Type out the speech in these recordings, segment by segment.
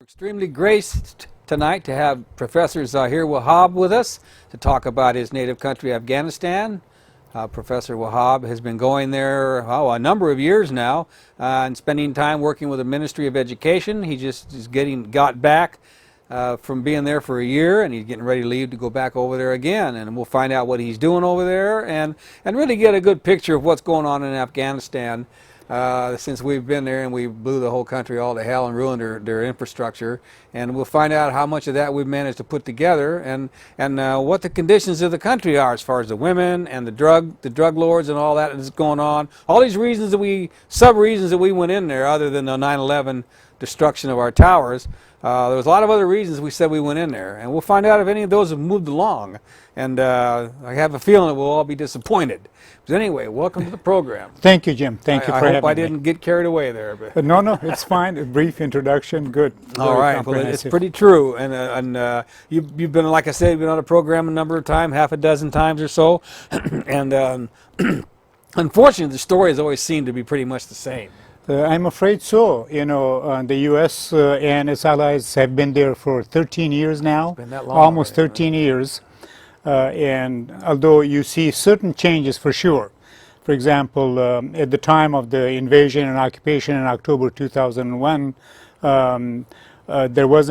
Extremely graced tonight to have Professor Zaher Wahab with us to talk about his native country, Afghanistan. Professor Wahab has been going there a number of years now and spending time working with the Ministry of Education. He just is got back from being there for a year, and he's getting ready to leave to go back over there again. And we'll find out what he's doing over there and really get a good picture of what's going on in Afghanistan. Since we've been there and we blew the whole country all to hell and ruined their infrastructure, and we'll find out how much of that we've managed to put together and what the conditions of the country are as far as the women and the drug lords and all that is going on. All these reasons that sub-reasons that we went in there, other than the 9/11 destruction of our towers. There was a lot of other reasons we said we went in there, and we'll find out if any of those have moved along. And I have a feeling that we'll all be disappointed. But anyway, welcome to the program. Thank you, Jim. Thank you for having me. I hope I didn't get carried away there. But no, it's fine. A brief introduction, good. All right, well, it's pretty true. And you've been, like I said, you've been on a program a number of times, half a dozen times or so. And unfortunately, the story has always seemed to be pretty much the same. I'm afraid so. You know, the U.S. And its allies have been there for 13 years now. It's been that long almost already, 13 years. And although you see certain changes for sure, for example, at the time of the invasion and occupation in October 2001, there was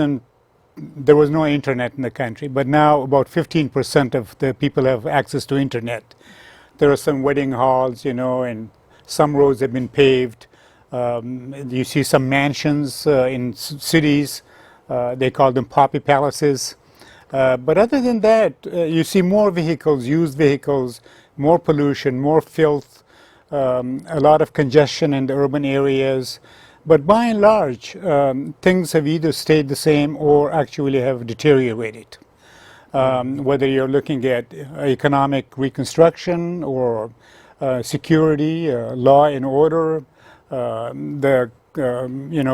no internet in the country. But now about 15% of the people have access to internet. There are some wedding halls, you know, and some roads have been paved. You see some mansions in cities. They call them poppy palaces. But other than that, you see more vehicles, used vehicles, more pollution, more filth, a lot of congestion in the urban areas. But by and large, things have either stayed the same or actually have deteriorated. Whether you're looking at economic reconstruction or security, law and order, the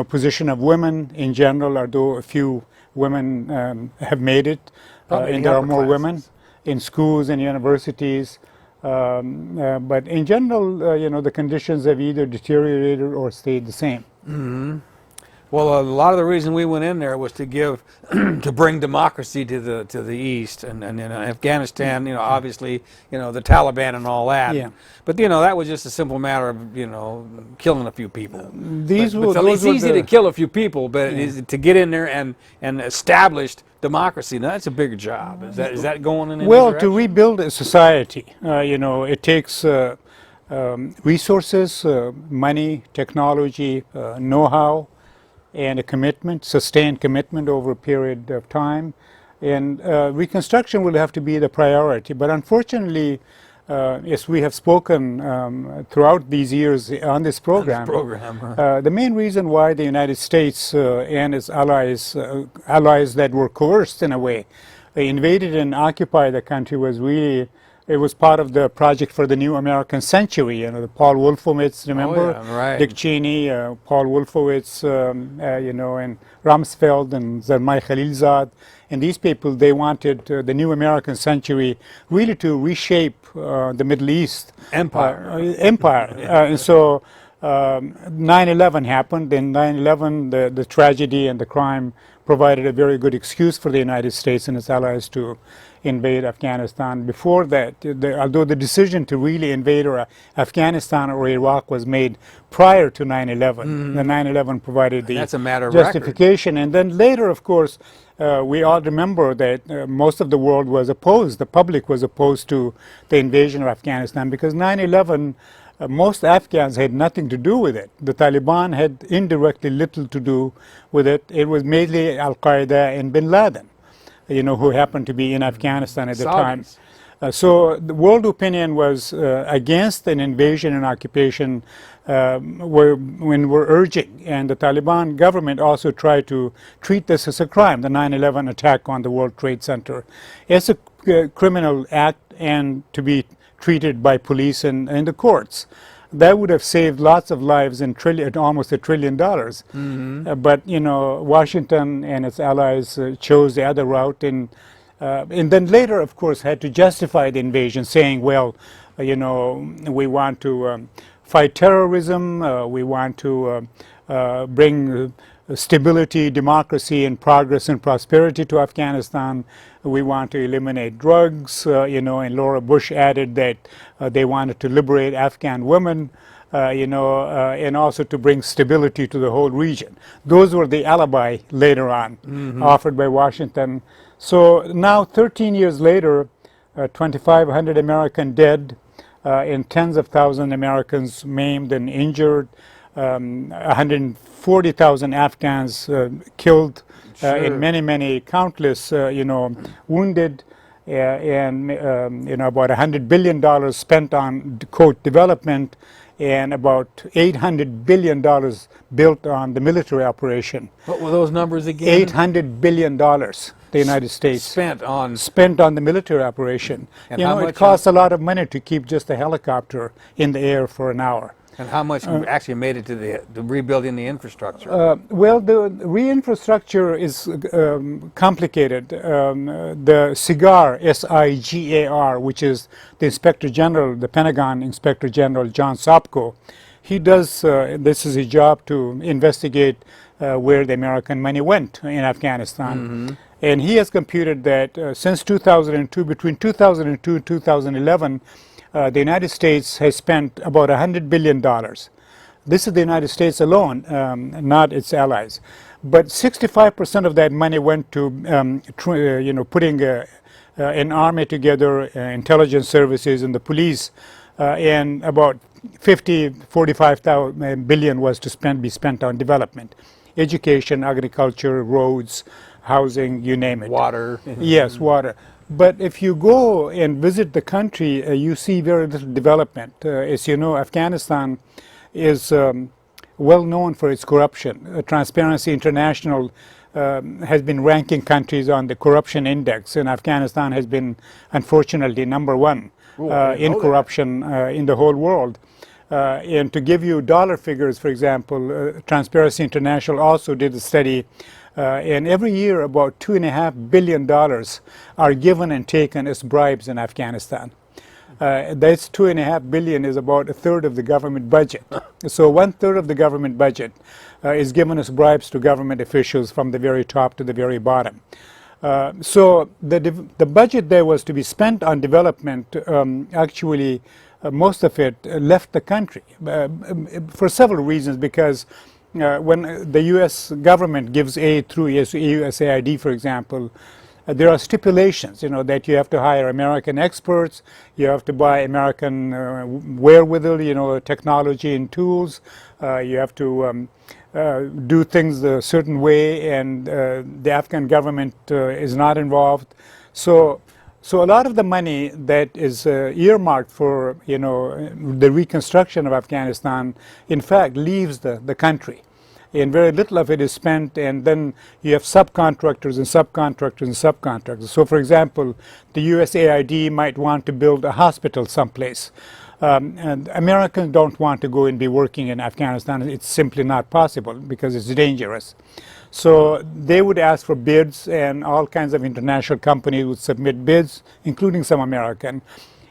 position of women in general, although a few women have made it, and there are more women in schools and universities. But in general, the conditions have either deteriorated or stayed the same. Mm-hmm. Well, a lot of the reason we went in there was to bring democracy to the east, and in Afghanistan, obviously, the Taliban and all that. Yeah. But that was just a simple matter of killing a few people. It's easy to kill a few people, but to get in there and establish democracy, now that's a bigger job. Is that going in any direction? To rebuild a society, it takes resources, money, technology, know-how, and a commitment, sustained commitment over a period of time. And reconstruction will have to be the priority. But unfortunately, as we have spoken throughout these years on this program, the main reason why the United States and its allies that were coerced in a way, they invaded and occupied the country was really, it was part of the project for the new American century. The Paul Wolfowitz, remember? Oh, yeah, right. Dick Cheney, Paul Wolfowitz, and Rumsfeld and Zalmay Khalilzad. And these people, they wanted the new American century really to reshape the Middle East empire. And so 9/11 happened. In 9/11, the tragedy and the crime provided a very good excuse for the United States and its allies to invade Afghanistan. Before that, although the decision to really invade Afghanistan or Iraq was made prior to 9/11, the 9/11 provided the That's a matter of justification. record. And then later, of course, we all remember that most of the world was opposed, the public was opposed to the invasion of Afghanistan because 9/11, most Afghans had nothing to do with it. The Taliban had indirectly little to do with it. It was mainly Al-Qaeda and bin Laden, who happened to be in Afghanistan at the time. So the world opinion was against an invasion and occupation when we're urging. And the Taliban government also tried to treat this as a crime, the 9/11 attack on the World Trade Center, as a criminal act and to be treated by police and the courts. That would have saved lots of lives and almost $1 trillion. Mm-hmm. But Washington and its allies chose the other route, and then later, of course, had to justify the invasion, saying, "Well, we want to fight terrorism. We want to bring stability, democracy, and progress and prosperity to Afghanistan. We want to eliminate drugs, and Laura Bush added that they wanted to liberate Afghan women, and also to bring stability to the whole region. Those were the alibi later on offered by Washington. So now, 13 years later, 2,500 Americans dead, and tens of thousands of Americans maimed and injured, 140,000 Afghans killed, and many countless, wounded, and about $100 billion spent on quote development, and about $800 billion built on the military operation. What were those numbers again? $800 billion. The United States spent on the military operation. And how much it costs a lot of money to keep just a helicopter in the air for an hour. And how much actually made it to the rebuilding the infrastructure? Well, the re-infrastructure is complicated. The SIGAR, S-I-G-A-R, which is the Inspector General, the Pentagon Inspector General John Sopko, he does, this is his job to investigate where the American money went in Afghanistan. And he has computed that since 2002, between 2002 and 2011, the United States has spent about $100 billion. This is the United States alone, not its allies. But 65% of that money went to, putting an army together, intelligence services, and the police, and about 45 billion was to be spent on development, education, agriculture, roads, housing, you name it. Water. Yes, water. But if you go and visit the country, you see very little development. As you know, Afghanistan is well known for its corruption. Transparency International has been ranking countries on the corruption index, and Afghanistan has been, unfortunately, #1 in corruption in the whole world. And to give you dollar figures, for example, Transparency International also did a study, and every year about $2.5 billion are given and taken as bribes in Afghanistan. That's $2.5 billion is about 1/3 of the government budget. So 1/3 of the government budget is given as bribes to government officials from the very top to the very bottom. So the budget there was to be spent on development. Actually, most of it left the country for several reasons, because when the U.S. government gives aid through USAID, for example, there are stipulations, that you have to hire American experts, you have to buy American wherewithal, technology and tools, you have to do things a certain way, and the Afghan government is not involved. So a lot of the money that is earmarked for, the reconstruction of Afghanistan, in fact, leaves the country. And very little of it is spent, and then you have subcontractors and subcontractors and subcontractors. So, for example, the USAID might want to build a hospital someplace. And Americans don't want to go and be working in Afghanistan. It's simply not possible because it's dangerous. So they would ask for bids, and all kinds of international companies would submit bids, including some American.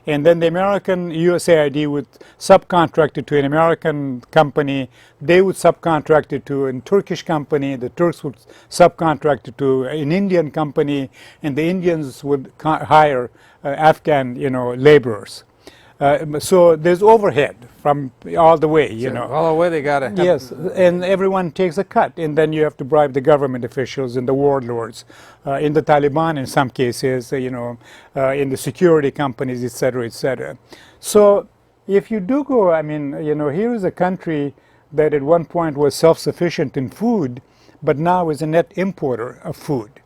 And then the American USAID would subcontract it to an American company. They would subcontract it to a Turkish company. The Turks would subcontract it to an Indian company, and the Indians would hire Afghan, laborers. So there's overhead from all the way, All the way they got to. Yes, and everyone takes a cut, and then you have to bribe the government officials and the warlords, in the Taliban in some cases, in the security companies, etc., etc. So if you do go, here is a country that at one point was self-sufficient in food, but now is a net importer of food.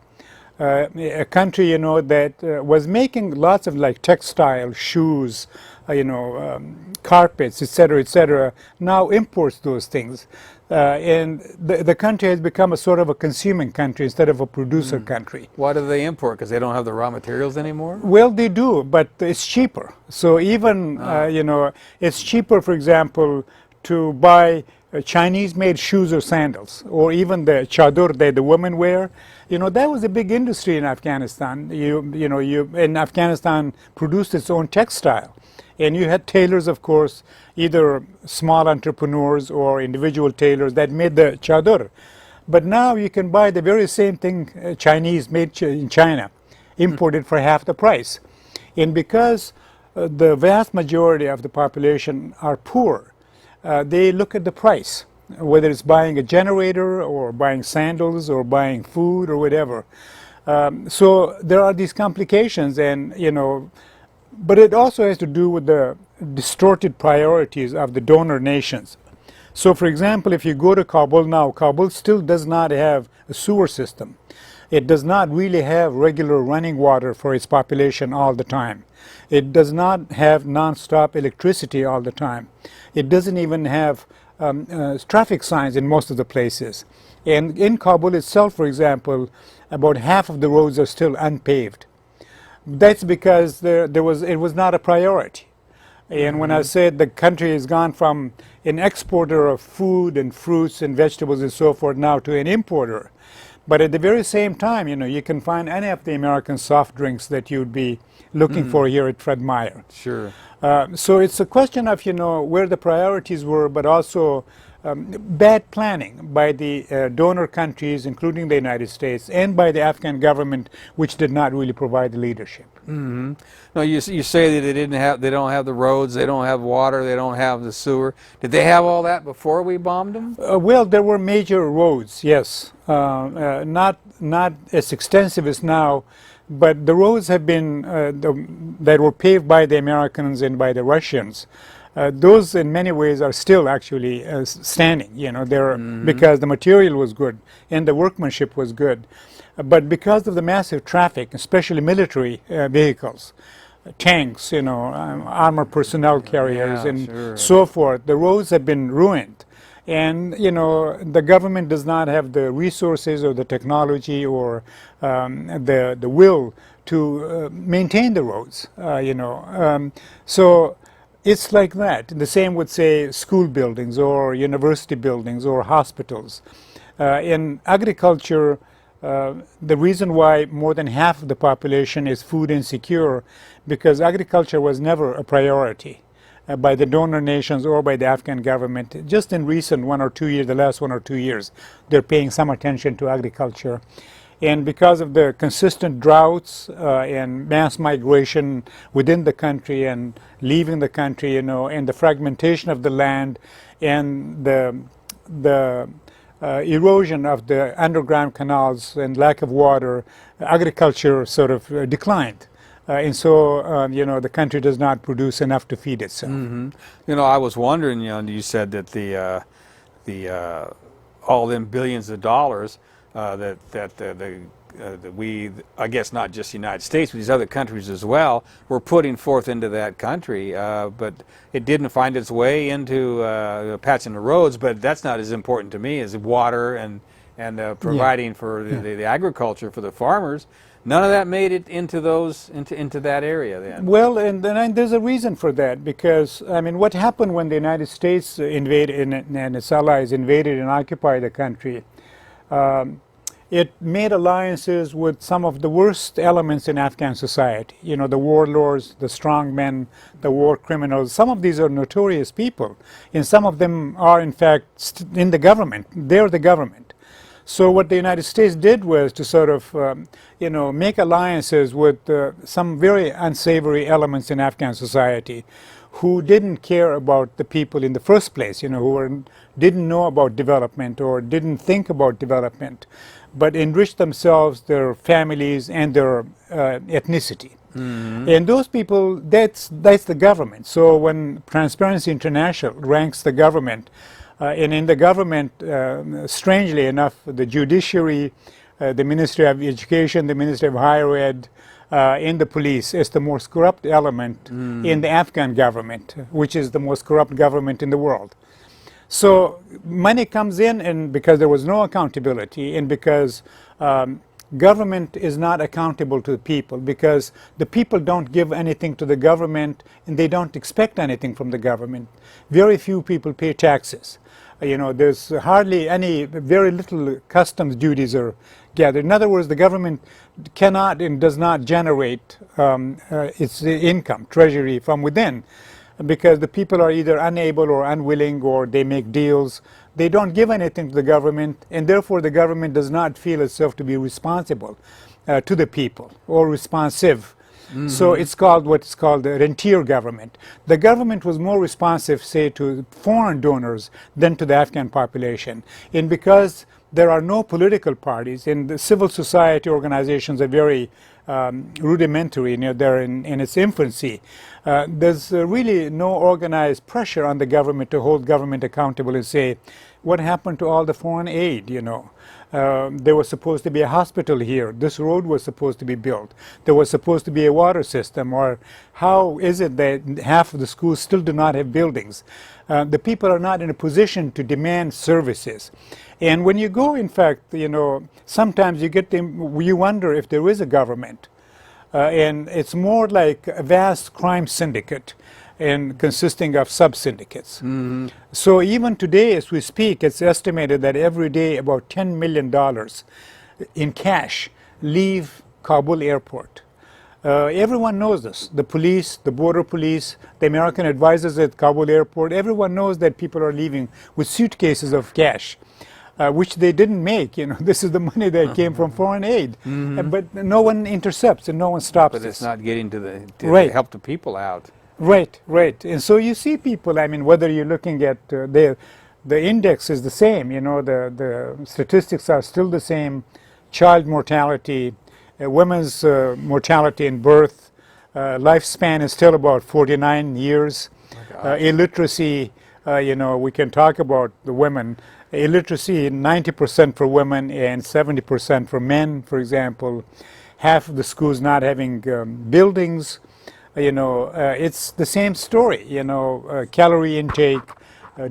A country, that was making lots of textile, shoes, carpets, etc., now imports those things. And the country has become a sort of a consuming country instead of a producer country. Why do they import? Because they don't have the raw materials anymore? Well, they do, but it's cheaper. So even, it's cheaper, for example, to buy Chinese made shoes or sandals, or even the chador that the women wear. You know, that was a big industry in Afghanistan. In Afghanistan produced its own textile. And you had tailors, of course, either small entrepreneurs or individual tailors that made the chador. But now you can buy the very same thing Chinese made in China, imported for half the price. And because the vast majority of the population are poor, they look at the price, whether it's buying a generator or buying sandals or buying food or whatever. So there are these complications, and but it also has to do with the distorted priorities of the donor nations. So, for example, if you go to Kabul now, Kabul still does not have a sewer system. It does not really have regular running water for its population all the time. It does not have non-stop electricity all the time. It doesn't even have traffic signs in most of the places. And in Kabul itself, for example, about half of the roads are still unpaved. That's because it was not a priority. And when I said the country has gone from an exporter of food and fruits and vegetables and so forth now to an importer, but at the very same time, you can find any of the American soft drinks that you'd be looking for here at Fred Meyer. Sure. So it's a question of, where the priorities were, but also bad planning by the donor countries, including the United States, and by the Afghan government, which did not really provide the leadership. Mm-hmm. No, you say that they don't have the roads, they don't have water, they don't have the sewer. Did they have all that before we bombed them? Well, there were major roads, yes, not as extensive as now, but the roads have been that were paved by the Americans and by the Russians. Those, in many ways, are still actually standing. They're because the material was good and the workmanship was good. But because of the massive traffic, especially military vehicles, tanks, armored personnel carriers, and so forth, the roads have been ruined. And, the government does not have the resources or the technology or the will to maintain the roads, So it's like that. The same would say school buildings or university buildings or hospitals. In agriculture, the reason why more than half of the population is food insecure, because agriculture was never a priority by the donor nations or by the Afghan government. Just in recent the last 1 or 2 years, they're paying some attention to agriculture. And because of the consistent droughts and mass migration within the country and leaving the country, and the fragmentation of the land and the erosion of the underground canals and lack of water, agriculture sort of declined. And so, the country does not produce enough to feed itself. Mm-hmm. I was wondering, you said that all them billions of dollars that we, I guess not just the United States, but these other countries as well, were putting forth into that country. But it didn't find its way into patching the roads, but that's not as important to me as water and providing for the agriculture for the farmers. None of that made it into that area then. Well, and there's a reason for that, because what happened when the United States invaded and its allies invaded and occupied the country? It made alliances with some of the worst elements in Afghan society. The warlords, the strongmen, the war criminals. Some of these are notorious people, and some of them are, in fact, in the government. They're the government. So what the United States did was to sort of, make alliances with some very unsavory elements in Afghan society who didn't care about the people in the first place, who didn't know about development or didn't think about development, but enriched themselves, their families, and their ethnicity. Mm-hmm. And those people, that's the government. So when Transparency International ranks the government, and in the government, strangely enough, the judiciary, the Ministry of Education, the Ministry of Higher Ed, and the police is the most corrupt element in the Afghan government, which is the most corrupt government in the world. So money comes in, and because there was no accountability, and because government is not accountable to the people, because the people don't give anything to the government and they don't expect anything from the government. Very few people pay taxes. There's hardly any, very little customs duties are gathered. In other words, the government cannot and does not generate its income, treasury from within, because the people are either unable or unwilling, or they make deals. They don't give anything to the government, and therefore the government does not feel itself to be responsible to the people or responsive. So it's called what's called the rentier government. The government was more responsive, say, to foreign donors than to the Afghan population. And because there are no political parties, and the civil society organizations are very rudimentary, they're in its infancy, there's really no organized pressure on the government to hold government accountable and say, what happened to all the foreign aid, there was supposed to be a hospital here. This road was supposed to be built. There was supposed to be a water system. Or how is it that half of the schools still do not have buildings? The people are not in a position to demand services. And when you go, in fact, sometimes you wonder if there is a government. And it's more like a vast crime syndicate, and consisting of sub-syndicates. So even today, as we speak, it's estimated that every day about $10 million in cash leave Kabul airport. Everyone knows this. The police, the border police, the American advisors at Kabul airport, everyone knows that people are leaving with suitcases of cash, which they didn't make. This is the money that came from foreign aid. But no one intercepts and no one stops But this. it's not getting to Right. help the people out. Right, right. And so you see people, whether you're looking at the index is the same, the statistics are still the same. Child mortality, women's mortality in birth, lifespan is still about 49 years. Illiteracy, we can talk about the women. Illiteracy, 90% for women and 70% for men, for example. Half of the schools not having buildings. It's the same story, calorie intake,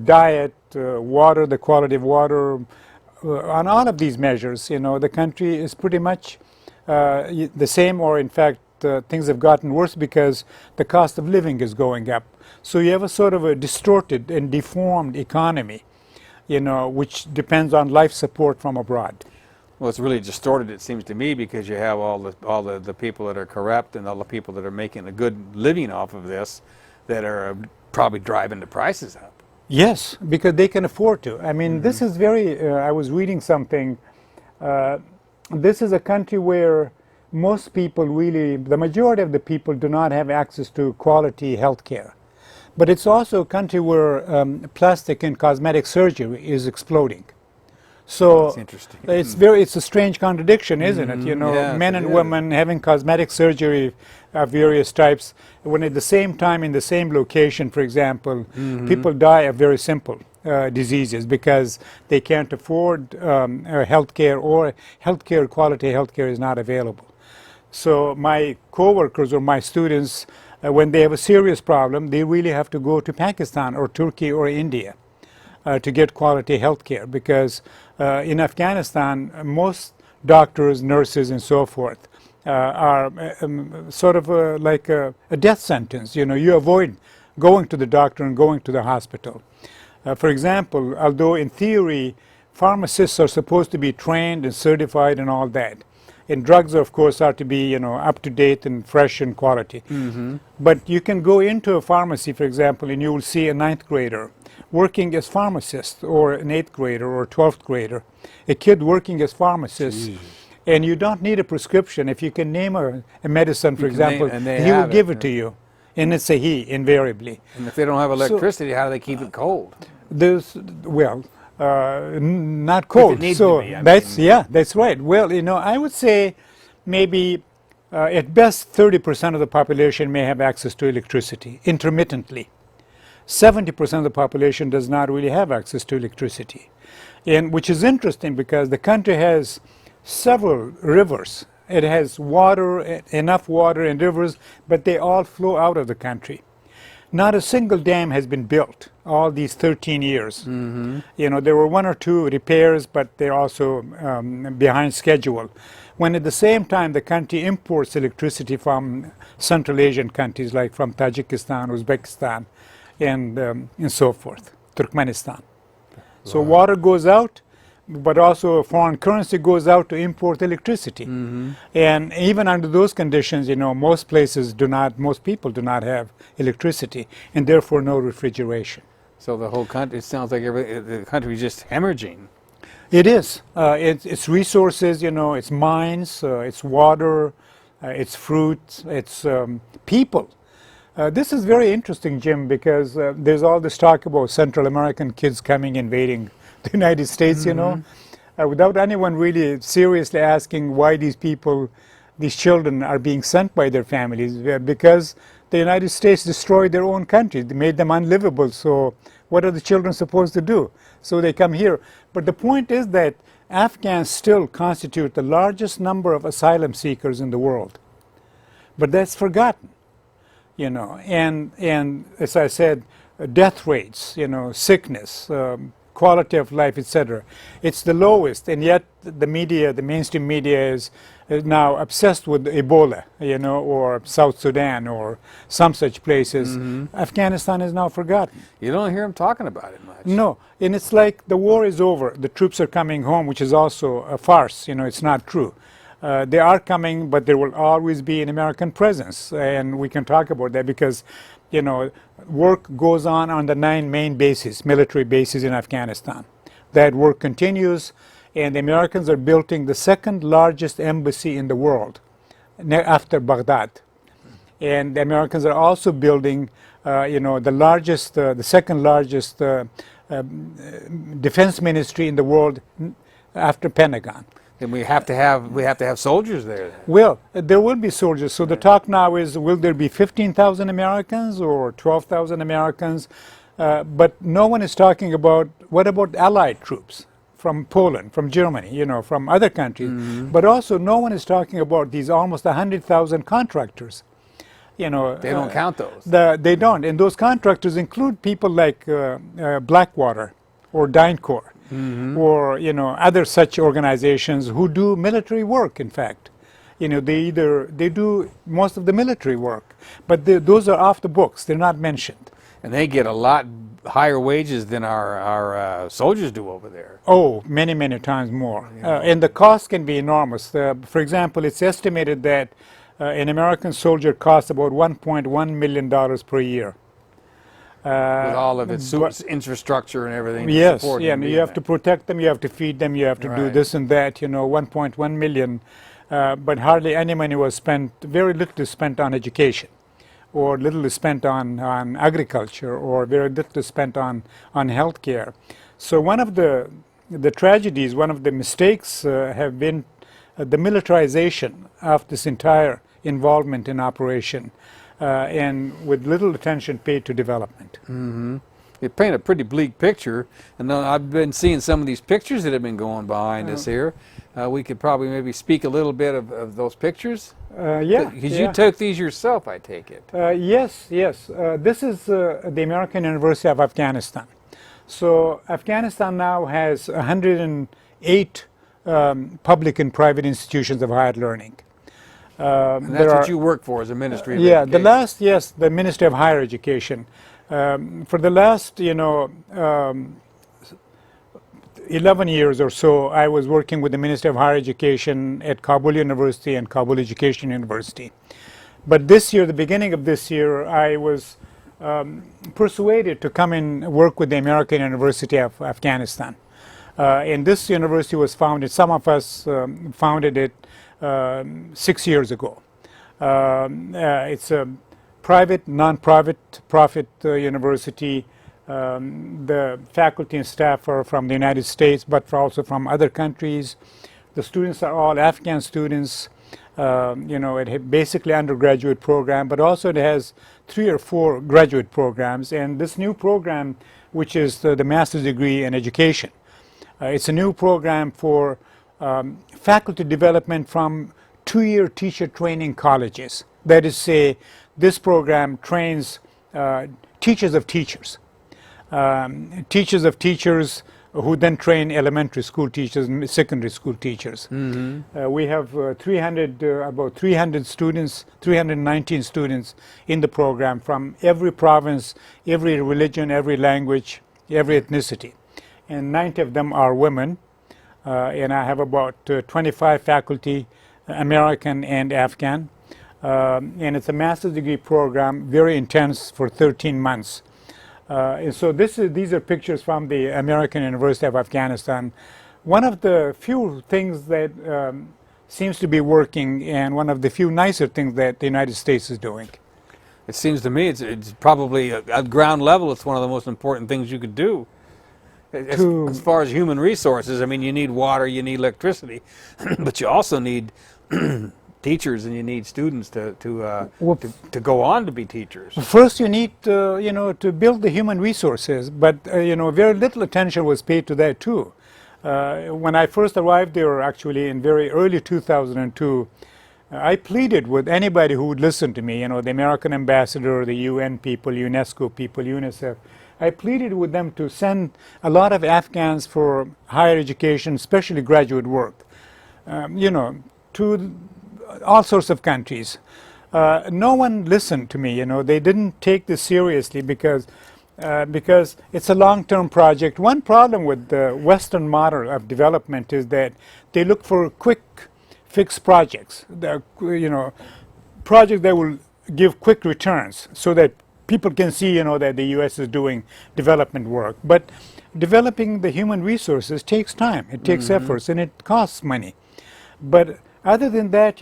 diet, water, the quality of water. On all of these measures, the country is pretty much the same, or in fact, things have gotten worse because the cost of living is going up. So you have a sort of a distorted and deformed economy, which depends on life support from abroad. Well, it's really distorted, it seems to me, because you have all the people that are corrupt and all the people that are making a good living off of this that are probably driving the prices up. Yes, because they can afford to. This is very, I was reading something, this is a country where most people really, the majority of the people do not have access to quality health care. But it's also a country where plastic and cosmetic surgery is exploding. So that's interesting. It's a strange contradiction, isn't it? Yes, men and women having cosmetic surgery of various types, when at the same time in the same location, for example, people die of very simple diseases because they can't afford health care, or quality health care is not available. So my co-workers or my students, when they have a serious problem, they really have to go to Pakistan or Turkey or India to get quality health care, because in Afghanistan, most doctors, nurses, and so forth are sort of like a death sentence. You avoid going to the doctor and going to the hospital. For example, although in theory, pharmacists are supposed to be trained and certified and all that, and drugs, of course, are to be up to date and fresh and quality. But you can go into a pharmacy, for example, and you will see a 9th grader working as pharmacist, or an 8th grader or a 12th grader, a kid working as pharmacist. And you don't need a prescription. If you can name a medicine, for example, he will give it to you. And it's a he, invariably. And if they don't have electricity, how do they keep it cold? Not cold. If it needs so to be, that's right. Well, I would say maybe at best 30% of the population may have access to electricity intermittently. 70% of the population does not really have access to electricity, and which is interesting because the country has several rivers. It has water, enough water and rivers, but they all flow out of the country. Not a single dam has been built all these 13 years. There were 1 or 2 repairs, but they're also behind schedule. When at the same time the country imports electricity from Central Asian countries, like from Tajikistan, Uzbekistan, and so forth, Turkmenistan. So water goes out, but also foreign currency goes out to import electricity. And even under those conditions, most places do not, most people do not have electricity, and therefore no refrigeration. So the whole country, it sounds like the country is just hemorrhaging. It is. It's resources, it's mines, it's water, it's fruit, it's people. This is very interesting, Jim, because there's all this talk about Central American kids coming, invading the United States, without anyone really seriously asking why these people, these children are being sent by their families, because the United States destroyed their own country. They made them unlivable, so what are the children supposed to do? So they come here. But the point is that Afghans still constitute the largest number of asylum seekers in the world. But that's forgotten, and as I said, death rates, sickness, quality of life, etc. It's the lowest, and yet the media, the mainstream media is now obsessed with Ebola, or South Sudan or some such places. Afghanistan is now forgotten. You don't hear them talking about it much. No, and it's like the war is over, the troops are coming home, which is also a farce, it's not true. They are coming, but there will always be an American presence, and we can talk about that because, work goes on the 9 main bases, military bases in Afghanistan. That work continues, and the Americans are building the second largest embassy in the world after Baghdad. And the Americans are also building, the second largest defense ministry in the world after Pentagon. And we have to have soldiers there. Well, there will be soldiers. So the talk now is, will there be 15,000 Americans or 12,000 Americans? But no one is talking about, what about allied troops from Poland, from Germany, from other countries? But also no one is talking about these almost 100,000 contractors. They don't count those. They don't. And those contractors include people like Blackwater or DynCorp. Or other such organizations who do military work. In fact, they do most of the military work, but those are off the books. They're not mentioned. And they get a lot higher wages than our soldiers do over there. Oh, many times more. And the cost can be enormous. For example, it's estimated that an American soldier costs about $1.1 million per year. With all of its infrastructure and everything. Yes, and you have to protect them, you have to feed them, you have to do this and that, 1.1 million. But hardly any money was spent, very little is spent on education, or little is spent on agriculture, or very little is spent on healthcare. So one of the tragedies, one of the mistakes have been the militarization of this entire involvement in operation. And with little attention paid to development. You paint a pretty bleak picture, and I've been seeing some of these pictures that have been going behind us here. We could probably maybe speak a little bit of those pictures. Yeah. Because you took these yourself, I take it. Yes. This is the American University of Afghanistan. So Afghanistan now has 108 public and private institutions of higher learning. And that's what you work for as a Ministry of Education. The Ministry of Higher Education. For the last, 11 years or so, I was working with the Ministry of Higher Education at Kabul University and Kabul Education University. But this year, the beginning of this year, I was persuaded to come and work with the American University of Afghanistan. And this university was founded, some of us founded it 6 years ago. It's a private, non-profit university. The faculty and staff are from the United States, but also from other countries. The students are all Afghan students. It has basically undergraduate program, but also it has 3 or 4 graduate programs. And this new program, which is the master's degree in education, it's a new program for faculty development from 2-year teacher training colleges. That is, say, this program trains teachers of teachers. Teachers of teachers who then train elementary school teachers and secondary school teachers. We have about 300 students, 319 students in the program from every province, every religion, every language, every ethnicity. and 90 of them are women. And I have about 25 faculty, American and Afghan. And it's a master's degree program, very intense for 13 months. And so these are pictures from the American University of Afghanistan. One of the few things that seems to be working, and one of the few nicer things that the United States is doing. It seems to me it's probably at ground level, it's one of the most important things you could do. As far as human resources, I mean, you need water, you need electricity, but you also need teachers and you need students to go on to be teachers. First, you need to build the human resources, but very little attention was paid to that too. When I first arrived there, actually in very early 2002, I pleaded with anybody who would listen to me, the American ambassador, the UN people, UNESCO people, UNICEF. I pleaded with them to send a lot of Afghans for higher education, especially graduate work, to all sorts of countries. No one listened to me, they didn't take this seriously because it's a long-term project. One problem with the Western model of development is that they look for quick fix projects, projects that will give quick returns so that people can see, that the U.S. is doing development work. But developing the human resources takes time, it takes efforts, and it costs money. But other than that,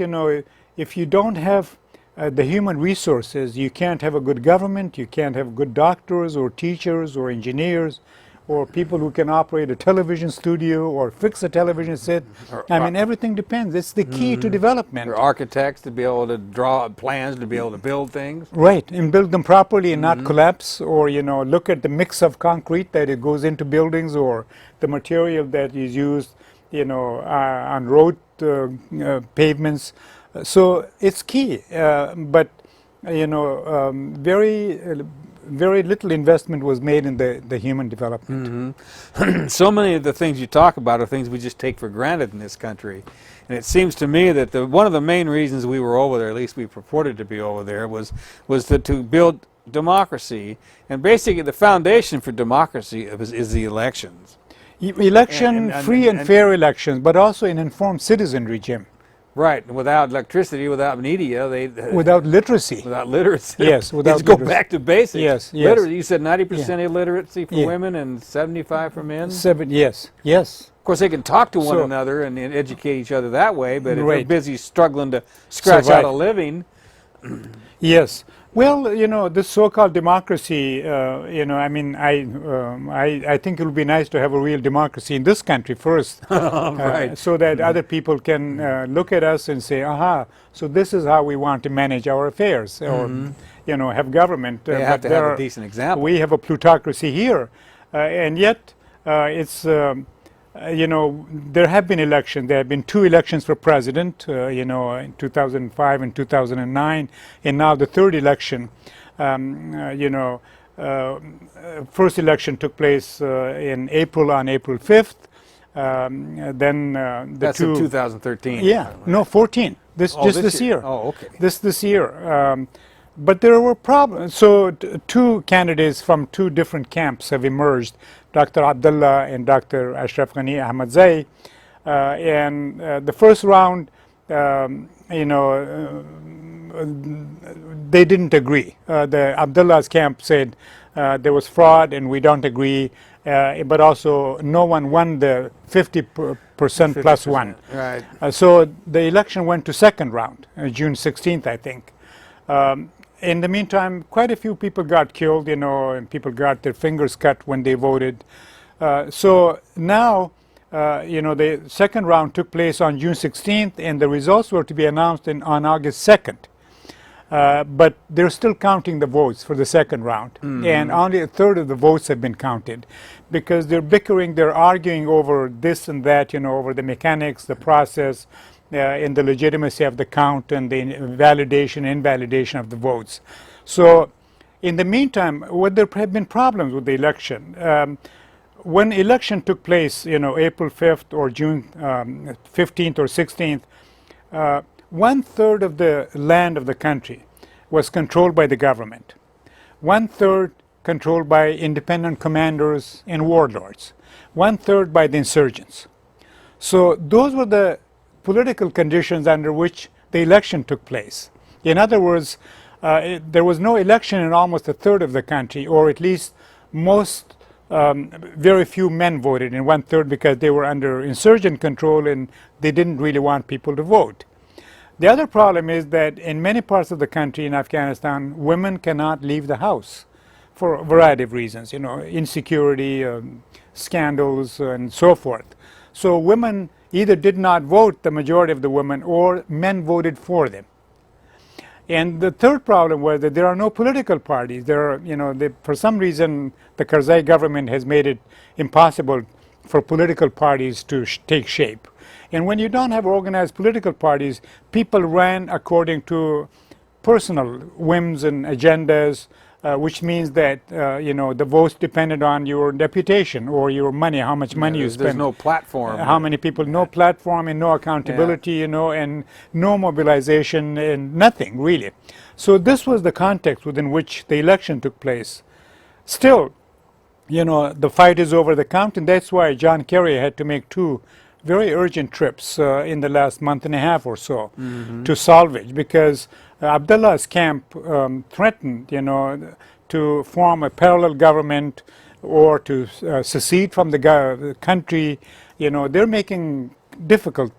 if you don't have the human resources, you can't have a good government, you can't have good doctors or teachers or engineers or people who can operate a television studio or fix a television set. I mean, everything depends. It's the key to development. Or architects to be able to draw plans, to be able to build things. Right, and build them properly and not collapse, or look at the mix of concrete that it goes into buildings or the material that is used, on road pavements. So it's key, but very little investment was made in the human development. So many of the things you talk about are things we just take for granted in this country. And it seems to me that one of the main reasons we were over there, at least we purported to be over there, was to build democracy. And basically the foundation for democracy is the elections. Free and fair elections, but also an informed citizenry, Jim. Right. Without electricity, without media, without literacy. Without literacy. Yes, without Let's go back to basics. Yes. You said 90% illiteracy for women and 75% for men? Yes. Of course, they can talk to one another and educate each other that way, but if they're busy struggling to scratch out a living. Yes. Well, this so-called democracy, I mean, I think it would be nice to have a real democracy in this country first, so that other people can look at us and say, aha, so this is how we want to manage our affairs, or, have government. They have to have a decent example. We have a plutocracy here, and yet it's... there have been elections. There have been 2 elections for president, in 2005 and 2009, and now the 3rd election. First election took place on April 5th. Then That's in 2013. Yeah, no, 14. This year. Oh, okay. This year. But there were problems. So 2 candidates from 2 different camps have emerged, Dr. Abdullah and Dr. Ashraf Ghani Ahmadzai. And the first round, they didn't agree. The Abdullah's camp said there was fraud and we don't agree, but also no one won the 50% plus 1. Right. So the election went to 2nd round, June 16th, I think. In the meantime, quite a few people got killed, and people got their fingers cut when they voted. So now, the 2nd round took place on June 16th, and the results were to be announced on August 2nd. But they're still counting the votes for the 2nd round, and only 1/3 of the votes have been counted, because they're bickering, they're arguing over this and that, over the mechanics, the process, and the legitimacy of the count and the validation, invalidation of the votes. So in the meantime, there have been problems with the election. When election took place, April 5th or June 15th or 16th, 1/3 of the land of the country was controlled by the government. 1/3 controlled by independent commanders and warlords, 1/3 by the insurgents. So those were the political conditions under which the election took place. In other words, there was no election in almost 1/3 of the country, or at least most, very few men voted in 1/3 because they were under insurgent control and they didn't really want people to vote. The other problem is that in many parts of the country in Afghanistan, women cannot leave the house for a variety of reasons, insecurity, scandals, and so forth. So women either did not vote, the majority of the women, or men voted for them. And the third problem was that there are no political parties. There are, for some reason, the Karzai government has made it impossible for political parties to take shape. And when you don't have organized political parties, people ran according to personal whims and agendas, which means that the votes depended on your reputation or your money, how much money you spend. There's no platform. How many people? No platform and no accountability, and no mobilization and nothing really. So this was the context within which the election took place. Still, the fight is over the count, and that's why John Kerry had to make 2 very urgent trips in the last month and a half or so to salvage, because Abdullah's camp threatened, to form a parallel government or to secede from the country. They're making difficult,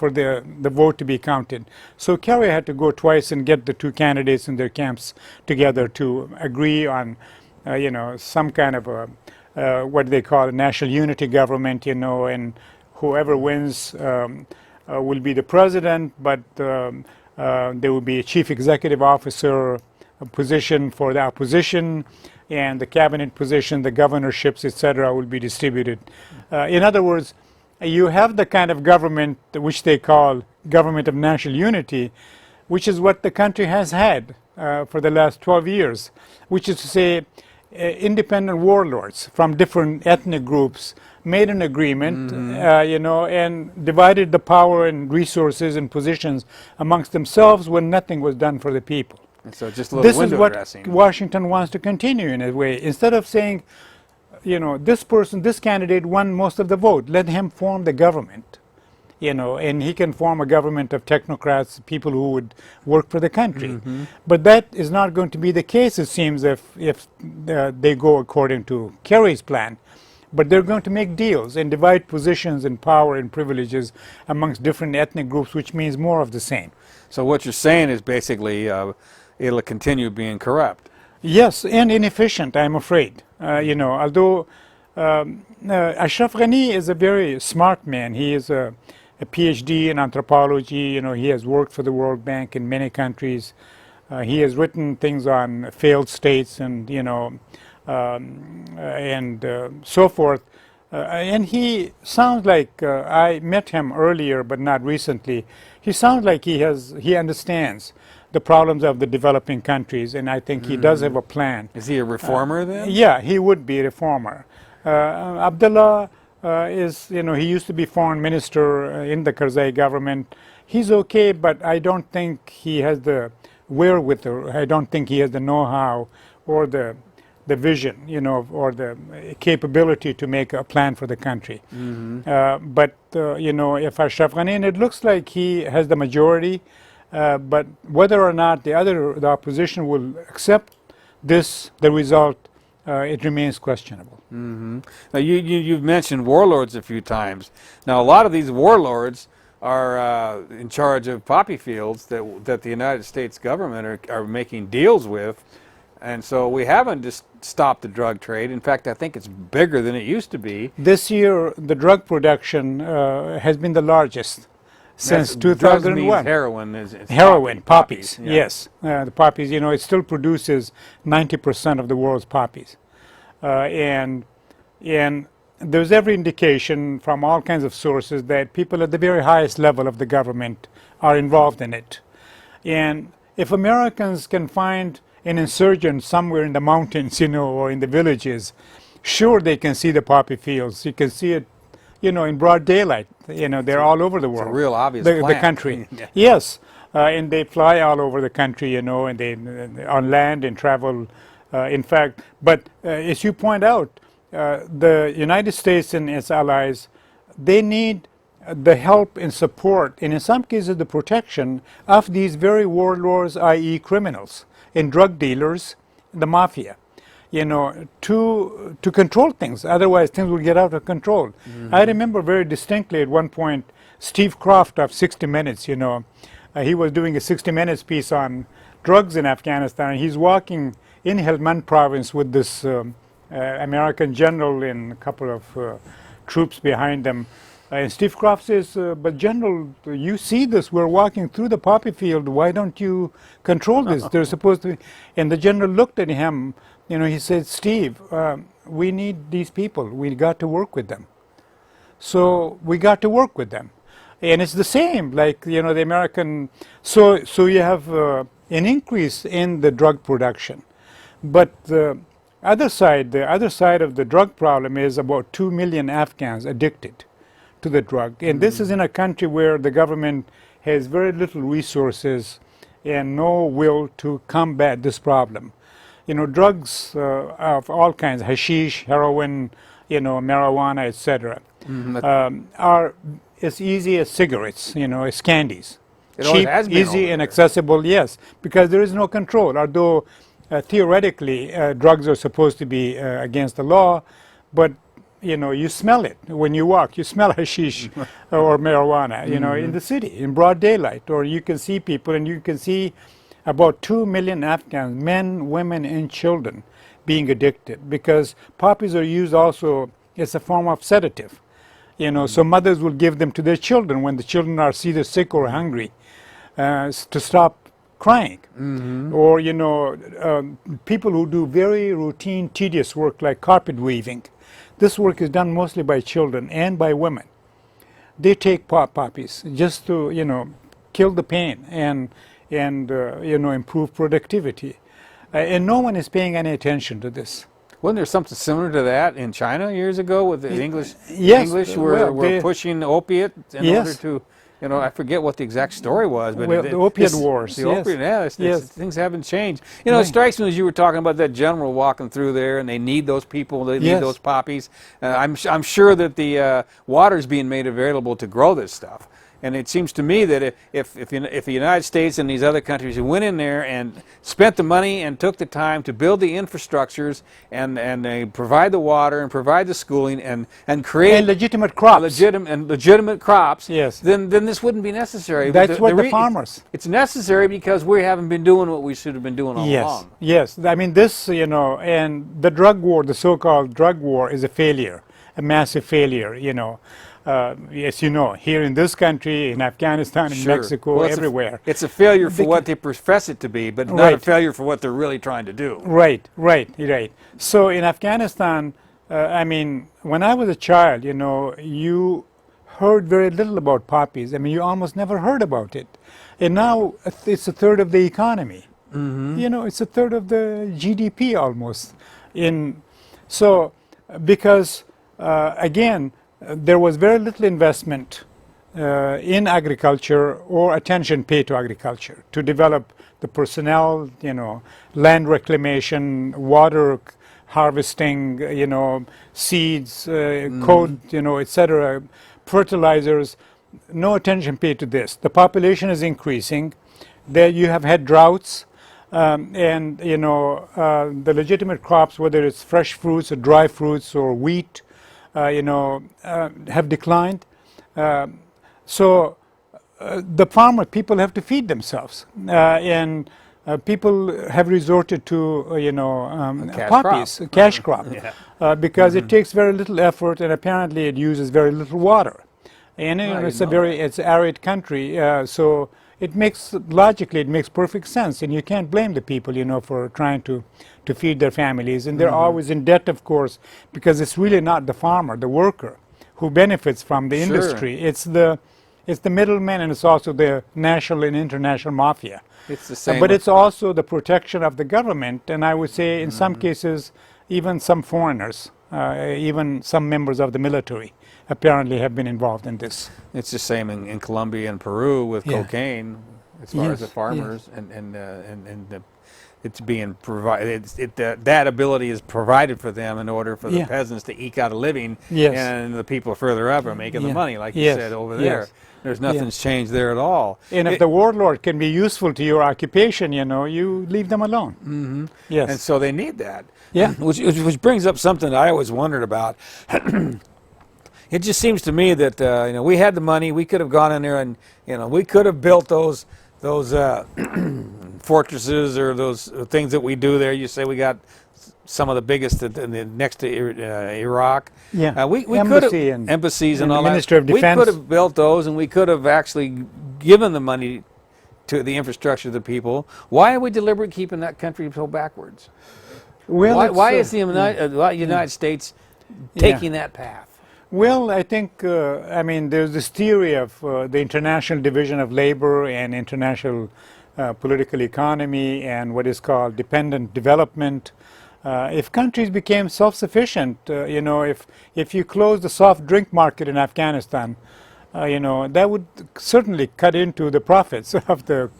for the vote to be counted. So Kerry had to go twice and get the 2 candidates in their camps together to agree on, some kind of a, what they call a national unity government, and whoever wins will be the president, but there will be a chief executive officer position for the opposition, and the cabinet position, the governorships, etc., will be distributed. In other words, you have the kind of government which they call government of national unity, which is what the country has had for the last 12 years, which is to say independent warlords from different ethnic groups made an agreement, and divided the power and resources and positions amongst themselves when nothing was done for the people. And so just a little window dressing. This is what Washington wants to continue in a way. Instead of saying, this person, this candidate won most of the vote, let him form the government, and he can form a government of technocrats, people who would work for the country. But that is not going to be the case, it seems, if they go according to Kerry's plan. But they're going to make deals and divide positions and power and privileges amongst different ethnic groups, which means more of the same. So what you're saying is basically it'll continue being corrupt. Yes, and inefficient, I'm afraid. Although Ashraf Ghani is a very smart man. He is a PhD in anthropology. He has worked for the World Bank in many countries. He has written things on failed states and, so forth. And he sounds like, I met him earlier but not recently, he sounds like he understands the problems of the developing countries, and I think he does have a plan. Is he a reformer then? Yeah, he would be a reformer. Abdullah is, he used to be foreign minister in the Karzai government. He's okay, but I don't think he has the wherewithal, I don't think he has the know-how or the vision, or the capability to make a plan for the country. But, if Ashraf Ghani, and it looks like he has the majority, but whether or not the opposition will accept the result, it remains questionable. Now you've mentioned warlords a few times. Now a lot of these warlords are in charge of poppy fields that the United States government are making deals with. And so we haven't just stopped the drug trade. In fact, I think it's bigger than it used to be. This year, the drug production has been the largest since 2001. Drugs means heroin. Heroin, poppies, yeah. Yes. The poppies, it still produces 90% of the world's poppies. And there's every indication from all kinds of sources that people at the very highest level of the government are involved in it. And if Americans can find an insurgent somewhere in the mountains, or in the villages, sure they can see the poppy fields. You can see it, in broad daylight. They're all over the world. It's a real obvious the plant. country. Yeah. Yes, and they fly all over the country, and they on land and travel In fact, but as you point out, the United States and its allies, they need the help and support, and in some cases the protection of these very warlords, i.e. criminals and drug dealers, the mafia, to control things. Otherwise things will get out of control. I remember very distinctly at one point Steve Croft of 60 Minutes, he was doing a 60 Minutes piece on drugs in Afghanistan. He's walking in Helmand province with this American general and a couple of troops behind them. And Steve Croft says, but General, you see this, we're walking through the poppy field, why don't you control this? They're supposed to, and the general looked at him, he said, Steve, we need these people, we got to work with them. So we got to work with them. And it's the same, like, the American, so you have an increase in the drug production. But the other side of the drug problem is about 2 million Afghans addicted to the drug. And this is in a country where the government has very little resources and no will to combat this problem. Drugs of all kinds, hashish, heroin, marijuana, etc., are as easy as cigarettes, as candies. It always Cheap, has been easy, over and there. accessible, yes, because there is no control. Although theoretically drugs are supposed to be against the law, but you smell it when you walk. You smell hashish or marijuana, in the city, in broad daylight. Or you can see people, and you can see about 2 million Afghans, men, women, and children, being addicted, because poppies are used also as a form of sedative. So mothers will give them to their children when the children are either sick or hungry, to stop crying. Or, people who do very routine, tedious work like carpet weaving. This work is done mostly by children and by women. They take poppies just to, kill the pain and improve productivity. And no one is paying any attention to this. Wasn't there something similar to that in China years ago with the English? Yes, English well, were pushing opiate in order to, I forget what the exact story was, but the opiate wars. The opiate, things haven't changed. It Right. strikes me as you were talking about that general walking through there, and they need those people, they need those poppies. I'm sure that the water's being made available to grow this stuff. And it seems to me that if the United States and these other countries went in there and spent the money and took the time to build the infrastructures and provide the water and provide the schooling and create legitimate crops, legitimate crops, yes, then this wouldn't be necessary. That's what the farmers. It's necessary because we haven't been doing what we should have been doing all along. Yes. I mean this, and the drug war, the so-called drug war, is a failure, a massive failure. As you know, here in this country, in Afghanistan, in Mexico, everywhere. It's a failure for what they profess it to be, but not a failure for what they're really trying to do. Right. So in Afghanistan, when I was a child, you heard very little about poppies. You almost never heard about it. And now it's a third of the economy. It's a third of the GDP almost. Because, again, there was very little investment in agriculture or attention paid to agriculture to develop the personnel, land reclamation, water harvesting, seeds, code, etc., fertilizers. No attention paid to this. The population is increasing. There you have had droughts, and the legitimate crops, whether it's fresh fruits or dry fruits or wheat, have declined. So the people have to feed themselves, and people have resorted to poppies, cash crop, because it takes very little effort, and apparently it uses very little water. And it's arid country, so it makes perfect sense, and you can't blame the people, for trying to feed their families, and they're always in debt, of course, because it's really not the farmer, the worker, who benefits from the industry. It's the middlemen, and it's also the national and international mafia. It's the same. But it's also the protection of the government, and I would say in some cases even some foreigners, even some members of the military apparently have been involved in this. It's the same in Colombia and Peru with cocaine, as far as the farmers and it's being provided. That ability is provided for them in order for the Yeah. peasants to eke out a living, Yes. and the people further up are making the Yeah. money, like you Yes. said over Yes. there. There's nothing's changed there at all. And if the warlord can be useful to your occupation, you leave them alone. Mm-hmm. Yes. And so they need that. Yeah. Which brings up something that I always wondered about. It just seems to me that we had the money. We could have gone in there and we could have built those fortresses or those things that we do there. You say we got some of the biggest next to Iraq. Yeah. We could have Embassy and embassies and the all that. Ministry of Defense. We could have built those, and we could have actually given the money to the infrastructure of the people. Why are we deliberately keeping that country so backwards? Well, Why is the United States taking that path? Well, I think, there's this theory of the international division of labor and international political economy and what is called dependent development. If countries became self-sufficient, if you close the soft drink market in Afghanistan, that would certainly cut into the profits of the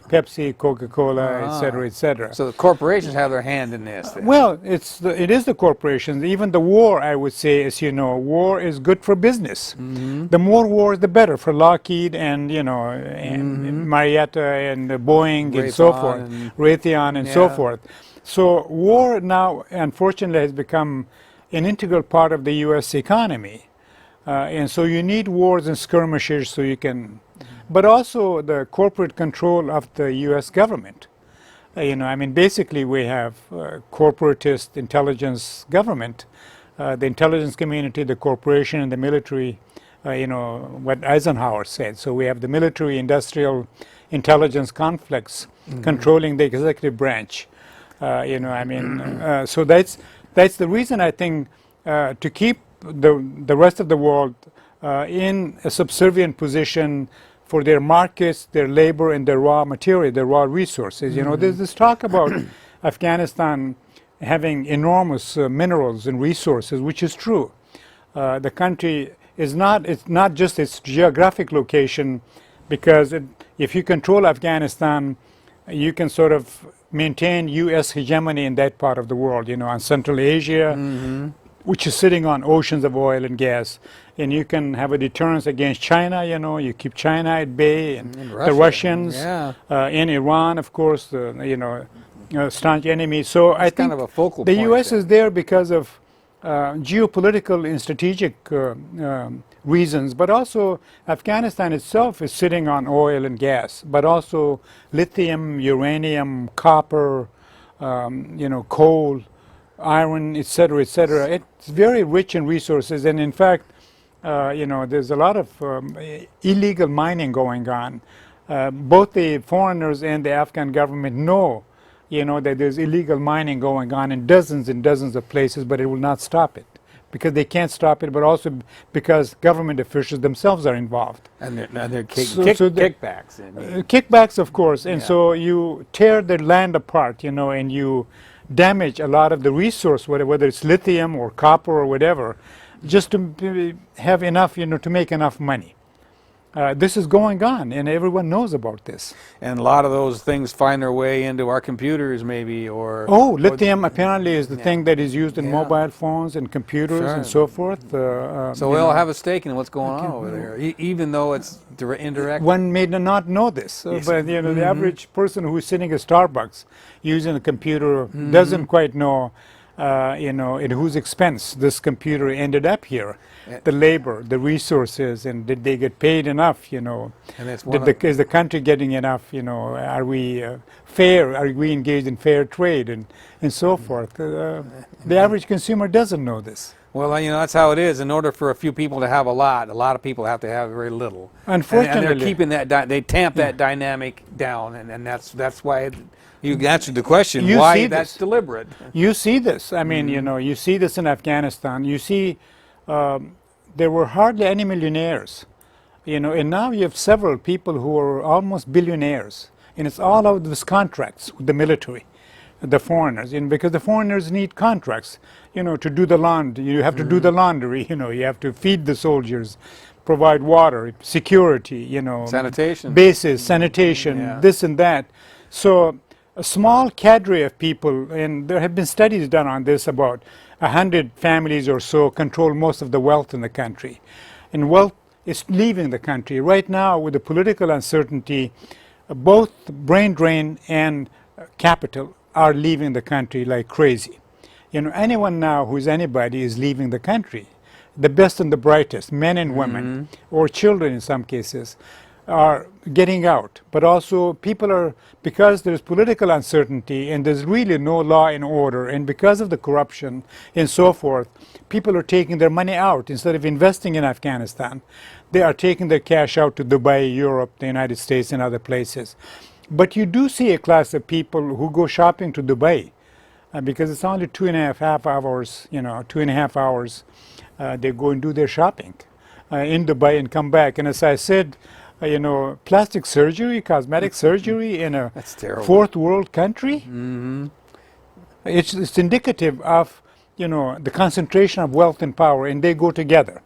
Pepsi, Coca-Cola, et cetera, et cetera. So the corporations have their hand in this. Well, it is the corporations. Even the war, I would say, as you know, war is good for business. Mm-hmm. The more wars, the better for Lockheed and and Marietta and Boeing and so forth, Raytheon and so forth. So war now, unfortunately, has become an integral part of the U.S. economy. And so you need wars and skirmishes so you can, but also the corporate control of the U.S. government. Basically we have corporatist intelligence government, the intelligence community, the corporation, and the military, what Eisenhower said. So we have the military industrial intelligence conflicts controlling the executive branch. So that's the reason I think to keep the rest of the world in a subservient position for their markets, their labor, and their raw material, their raw resources. There's this talk about Afghanistan having enormous minerals and resources, which is true. The country is it's not just its geographic location, because if you control Afghanistan, you can sort of maintain U.S. hegemony in that part of the world, on Central Asia, which is sitting on oceans of oil and gas. And you can have a deterrence against China, you keep China at bay, and the Russians, in Iran, of course, staunch enemy. So I think kind of a focal the point U.S. there. is there because of geopolitical and strategic reasons, but also Afghanistan itself is sitting on oil and gas, but also lithium, uranium, copper, coal, iron, et cetera, et cetera. It's very rich in resources, and in fact, there's a lot of illegal mining going on. Both the foreigners and the Afghan government know, that there's illegal mining going on in dozens and dozens of places, but it will not stop it, because they can't stop it, but also because government officials themselves are involved. And they're kickbacks. Kickbacks, of course, and so you tear the land apart, and you damage a lot of the resource, whether it's lithium or copper or whatever, just to have enough, to make enough money. This is going on, and everyone knows about this. And a lot of those things find their way into our computers, maybe, or... Lithium apparently is the thing that is used in mobile phones and computers and so forth. So we all have a stake in what's going on over there, even though it's indirect. One may not know this, but the average person who is sitting at Starbucks using a computer doesn't quite know, at whose expense this computer ended up here. The labor, the resources, and did they get paid enough, And that's is the country getting enough, Are we fair? Are we engaged in fair trade and so forth? The average consumer doesn't know this. Well, that's how it is. In order for a few people to have a lot of people have to have very little. Unfortunately. And they're keeping that, they tamp that dynamic down, and that's why you answered the question, why that's deliberate. You see this. You see this in Afghanistan. You see there were hardly any millionaires, and now you have several people who are almost billionaires, and it's all out of these contracts with the military, the foreigners, because the foreigners need contracts, to do the laundry. You have to do the laundry, you have to feed the soldiers, provide water, security, sanitation, bases, sanitation, this and that. So a small cadre of people, and there have been studies done on this, about 100 families or so control most of the wealth in the country. And wealth is leaving the country. Right now, with the political uncertainty, both brain drain and capital are leaving the country like crazy. You know, anyone now who's anybody is leaving the country. The best and the brightest, men and women, or children in some cases, are getting out. But also people are, because there's political uncertainty and there's really no law and order, and because of the corruption and so forth, people are taking their money out. Instead of investing in Afghanistan, they are taking their cash out to Dubai, Europe, the United States, and other places. But you do see a class of people who go shopping to Dubai because it's only 2.5 hours, you know, 2.5 hours. They go and do their shopping in Dubai and come back. And as I said, you know, plastic surgery, cosmetic surgery in a fourth world country. It's indicative of, you know, the concentration of wealth and power, and they go together.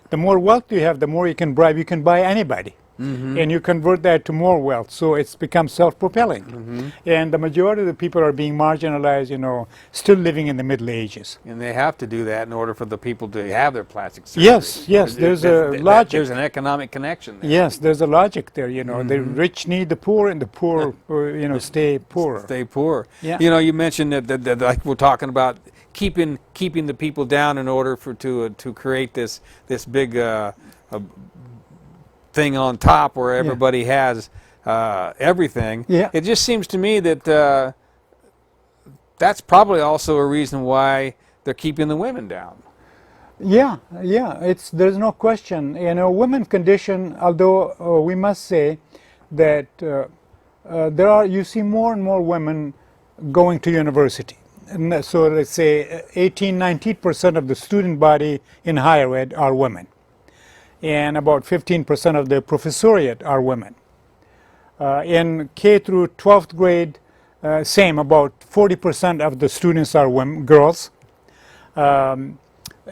The more wealth you have, the more you can bribe. You can buy anybody, and you convert that to more wealth. So it's become self-propelling. And the majority of the people are being marginalized, you know, still living in the Middle Ages. And they have to do that in order for the people to have their plastic surgery. Yes, yes, there's a logic. There's an economic connection there. Yes, there's a logic there, you know. The rich need the poor, and the poor, you know, stay poor. Stay poor. Yeah. You know, you mentioned that like we're talking about keeping the people down in order to create this big thing on top where everybody has everything. Yeah. It just seems to me that that's probably also a reason why they're keeping the women down. Yeah, yeah, there's no question. You know, women's condition, although we must say that you see more and more women going to university. And so let's say 18–19% of the student body in higher ed are women. And about 15% of the professoriate are women. In K through 12th grade, same, about 40% of the students are women, girls. And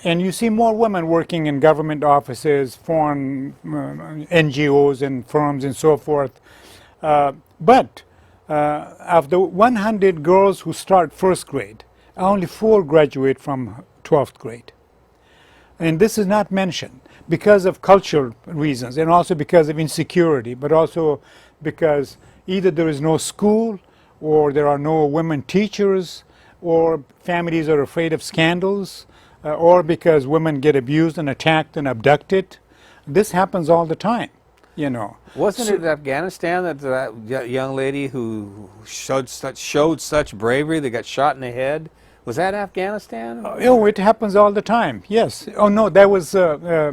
you see more women working in government offices, foreign NGOs and firms and so forth. But of the 100 girls who start first grade, only 4 graduate from 12th grade. And this is not mentioned because of cultural reasons, and also because of insecurity, but also because either there is no school, or there are no women teachers, or families are afraid of scandals, or because women get abused and attacked and abducted. This happens all the time, you know. Wasn't it Afghanistan that young lady who showed such bravery that got shot in the head? Was that Afghanistan? Oh, it happens all the time. Yes. Oh no, that was Malala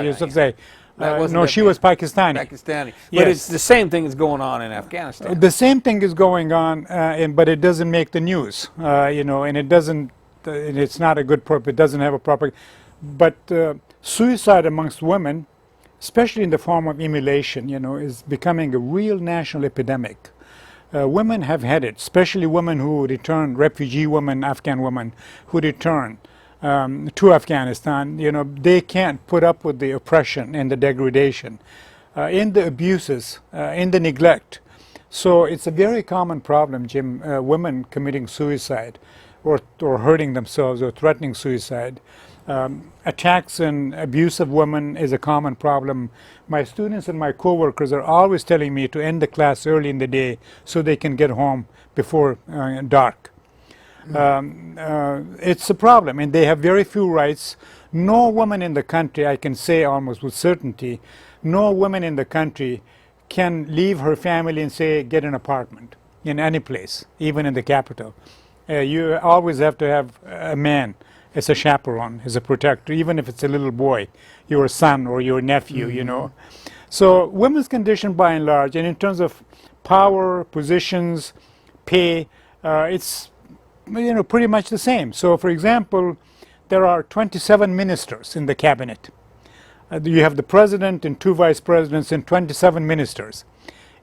Yousafzai. No, she was Pakistani. Pakistani. Yes. But it's the same thing that's going on in Afghanistan. The same thing is going on, but it doesn't make the news, you know, and it doesn't. It's not a good it doesn't have a proper. But suicide amongst women, especially in the form of immolation, you know, is becoming a real national epidemic. Women have had it, especially women who return, refugee women, Afghan women who return to Afghanistan. You know, they can't put up with the oppression and the degradation, in the abuses, in the neglect. So it's a very common problem, Jim, women committing suicide or hurting themselves or threatening suicide. Attacks and abuse of women is a common problem. My students and my co-workers are always telling me to end the class early in the day so they can get home before dark. It's a problem, and they have very few rights. No woman in the country, I can say almost with certainty, no woman in the country can leave her family and say, get an apartment in any place, even in the capital. You always have to have a man as a chaperone, as a protector, even if it's a little boy, your son or your nephew, you know. So women's condition by and large, and in terms of power, positions, pay, it's, you know, pretty much the same. So for example, there are 27 ministers in the cabinet. You have the president and 2 vice presidents and 27 ministers,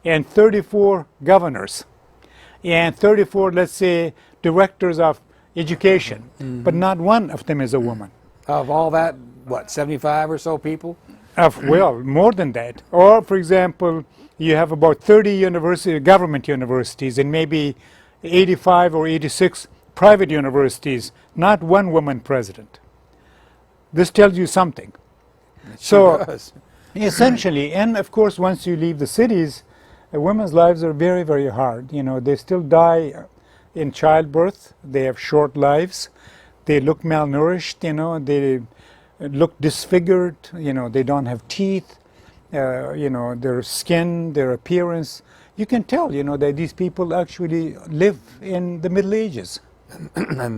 and 34 governors, and 34, let's say, directors of education, but not one of them is a woman. Of all that, what, 75 or so people? Well, more than that. Or, for example, you have about 30 government universities and maybe 85 or 86 private universities, not one woman president. This tells you something. It sure So, does. essentially, and of course, once you leave the cities, women's lives are very, very hard. You know, they still die in childbirth. They have short lives. They look malnourished. You know, they look disfigured. You know, they don't have teeth. You know, their skin, their appearance. You can tell, you know, that these people actually live in the Middle Ages. and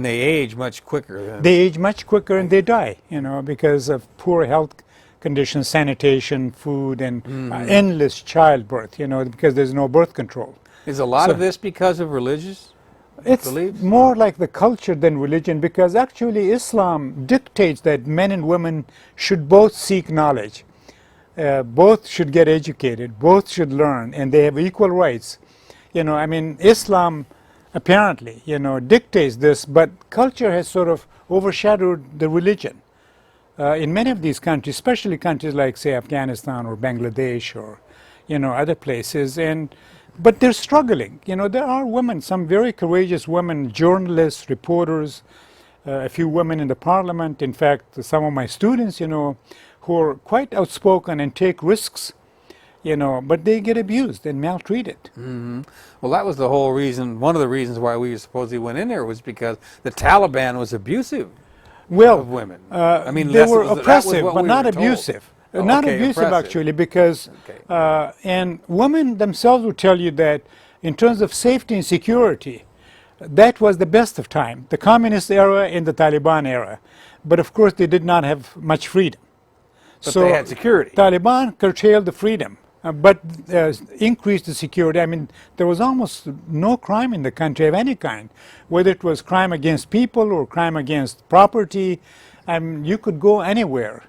they age much quicker. They age much quicker and they die, you know, because of poor health conditions, sanitation, food, and endless childbirth, you know, because there's no birth control. Is a lot So- of this because of religious It's beliefs? more like the culture than religion, because actually Islam dictates that men and women should both seek knowledge. Both should get educated, both should learn, and they have equal rights. You know, I mean, Islam apparently, you know, dictates this, but culture has sort of overshadowed the religion. In many of these countries, especially countries like, say, Afghanistan or Bangladesh or, you know, other places, but they're struggling. You know, there are women, some very courageous women, journalists, reporters, a few women in the parliament. In fact, some of my students, you know, who are quite outspoken and take risks, you know, but they get abused and maltreated. Well, that was the whole reason. One of the reasons why we supposedly went in there was because the Taliban was abusive Well, of women. I mean, they that were was oppressive, what but we not were told. abusive. Oh, Not okay, abusive, oppressive. actually, because, Okay. and women themselves will tell you that in terms of safety and security, that was the best of time, the communist era and the Taliban era. But of course, they did not have much freedom. But they had security. Taliban curtailed the freedom, but increased the security. I mean, there was almost no crime in the country of any kind, whether it was crime against people or crime against property. You could go anywhere,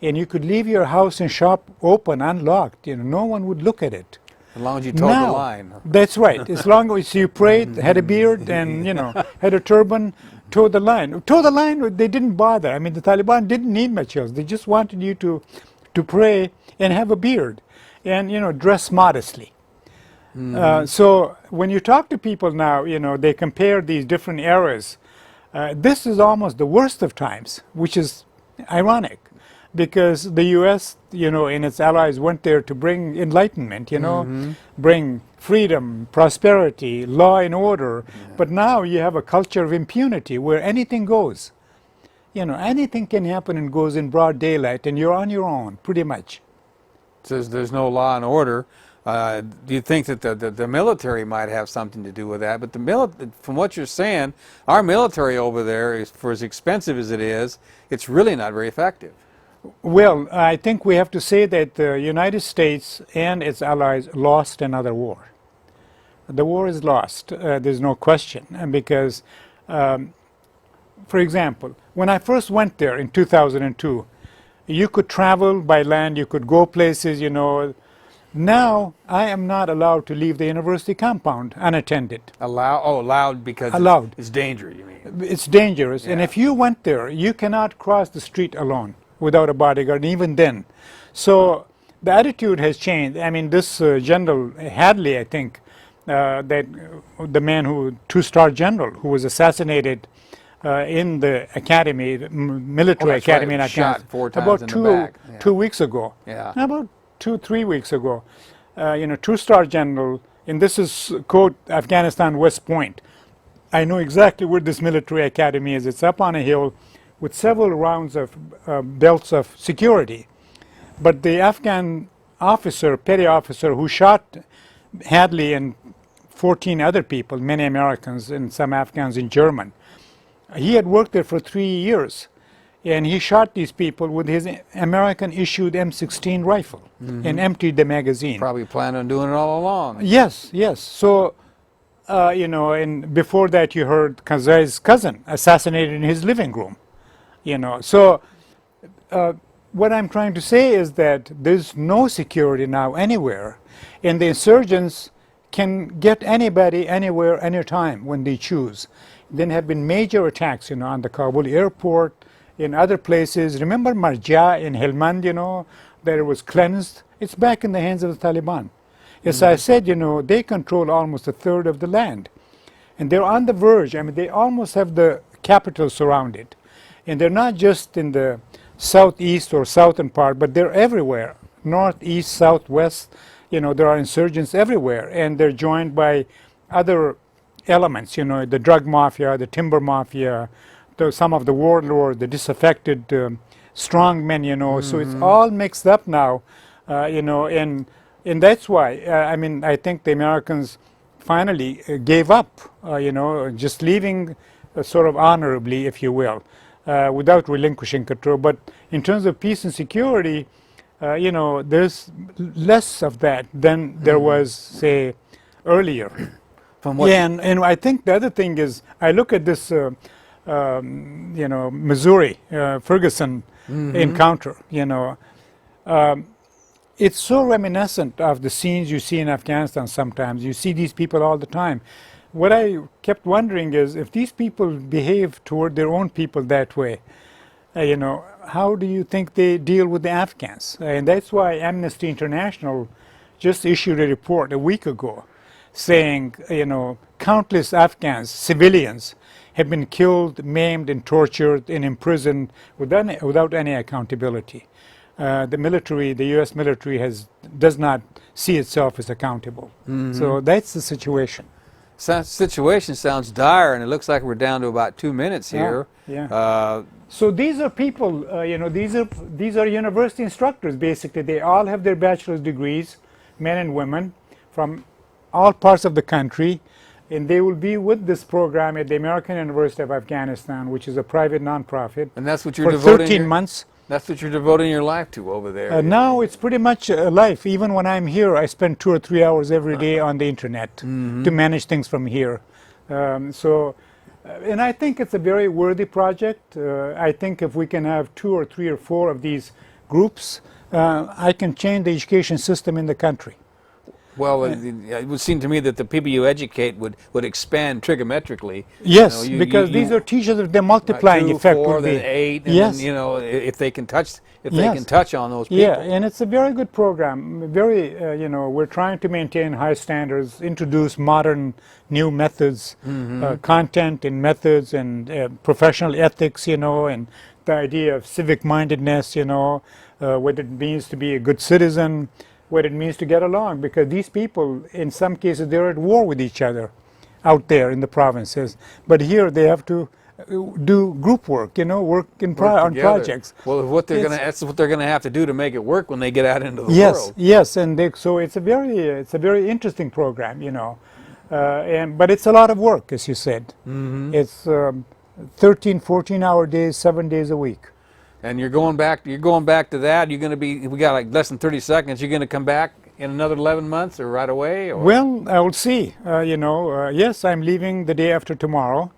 and you could leave your house and shop open, unlocked. You know, no one would look at it. As long as you told the Now, line. that's right. As long as you prayed, had a beard, and, you know, had a turban, towed the line. Towed the line, they didn't bother. I mean, the Taliban didn't need much else. They just wanted you to pray and have a beard and, you know, dress modestly. So when you talk to people now, you know, they compare these different eras. This is almost the worst of times, which is ironic, because the U.S., you know, and its allies went there to bring enlightenment, you know, bring freedom, prosperity, law and order. But now you have a culture of impunity where anything goes. You know, anything can happen and goes in broad daylight, and you're on your own, pretty much. Says there's no law and order. Do you think that the military might have something to do with that? But from what you're saying, our military over there, is, for as expensive as it is, it's really not very effective. Well, I think we have to say that the United States and its allies lost another war. The war is lost, there's no question, and because, for example, when I first went there in 2002, you could travel by land, you could go places, you know. Now, I am not allowed to leave the university compound unattended. Allowed because Allowed. It's dangerous, you mean? It's dangerous, and Yeah. if you went there, you cannot cross the street alone without a bodyguard, even then. So the attitude has changed. I mean, this General Hadley, I think, that the man two-star general who was assassinated in the academy, military that's right, academy in shot Afghanistan, 4 times about in the back. Yeah. 2 weeks ago. Yeah. About 3 weeks ago. You know, two-star general, and this is, quote, Afghanistan West Point. I know exactly where this military academy is. It's up on a hill with several rounds of belts of security. But the Afghan officer, petty officer, who shot Hadley and 14 other people, many Americans and some Afghans and German, he had worked there for 3 years. And he shot these people with his American-issued M16 rifle and emptied the magazine. Probably planned on doing it all along. Yes, yes. So, you know, and before that you heard Karzai's cousin assassinated in his living room. You know, so what I'm trying to say is that there's no security now anywhere, and the insurgents can get anybody, anywhere, anytime when they choose. Then have been major attacks, you know, on the Kabul airport in other places. Remember Marja in Helmand, that it was cleansed? It's back in the hands of the Taliban. As I said, they control almost a third of the land. And they're on the verge. I mean, they almost have the capital surrounded. And they're not just in the southeast or southern part, but they're everywhere. North, east, south, west. There are insurgents everywhere. And they're joined by other elements, the drug mafia, the timber mafia, some of the warlords, the disaffected strong men, So it's all mixed up now, and that's why, I think the Americans finally gave up, just leaving sort of honorably, if you will, without relinquishing control. But in terms of peace and security, there's less of that than there was, say, earlier. Yeah, and I think the other thing is, I look at this, Missouri, Ferguson encounter, it's so reminiscent of the scenes you see in Afghanistan sometimes. You see these people all the time. What I kept wondering is, if these people behave toward their own people that way, how do you think they deal with the Afghans? And that's why Amnesty International just issued a report a week ago saying, countless Afghans, civilians, have been killed, maimed, and tortured and imprisoned without any accountability. The military, the U.S. military, does not see itself as accountable. So that's the situation. Situation sounds dire, and it looks like we're down to about 2 minutes here. Yeah. So these are people, these are university instructors, basically. They all have their bachelor's degrees, men and women, from all parts of the country, and they will be with this program at the American University of Afghanistan, which is a private nonprofit. And that's what you're for devoting 13 months. That's what you're devoting your life to over there. Now it's pretty much a life. Even when I'm here, I spend 2 or 3 hours every day on the internet to manage things from here. And I think it's a very worthy project. I think if we can have 2 or 3 or 4 of these groups, I can change the education system in the country. Well, it would seem to me that the people you educate would expand trigonometrically. Yes, because these are teachers, they're multiplying 2, effectively. 4, then 8, and yes. then, if they can touch, they can touch on those people. Yeah, and it's a very good program. Very, we're trying to maintain high standards, introduce modern, new methods, content and methods, and professional ethics, and the idea of civic mindedness, what it means to be a good citizen, what it means to get along, because these people, in some cases, they're at war with each other out there in the provinces. But here they have to do group work, work on projects. Well, that's what they're going to have to do to make it work when they get out into the world. Yes, and so it's a very interesting program, but it's a lot of work, as you said. It's 13, 14-hour days, 7 days a week. And you're going back to that. You're going to be, we got like less than 30 seconds. You're going to come back in another 11 months or right away? Or? Well, I will see. Yes, I'm leaving the day after tomorrow.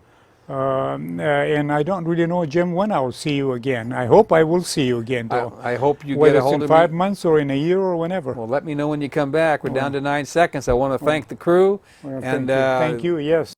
And I don't really know, Jim, when I will see you again. I hope I will see you again, though. I hope you whether get a hold of me. Whether it's in 5 months or in a year or whenever. Well, let me know when you come back. We're down to 9 seconds. I want to thank the crew. Well, thank you. Yes.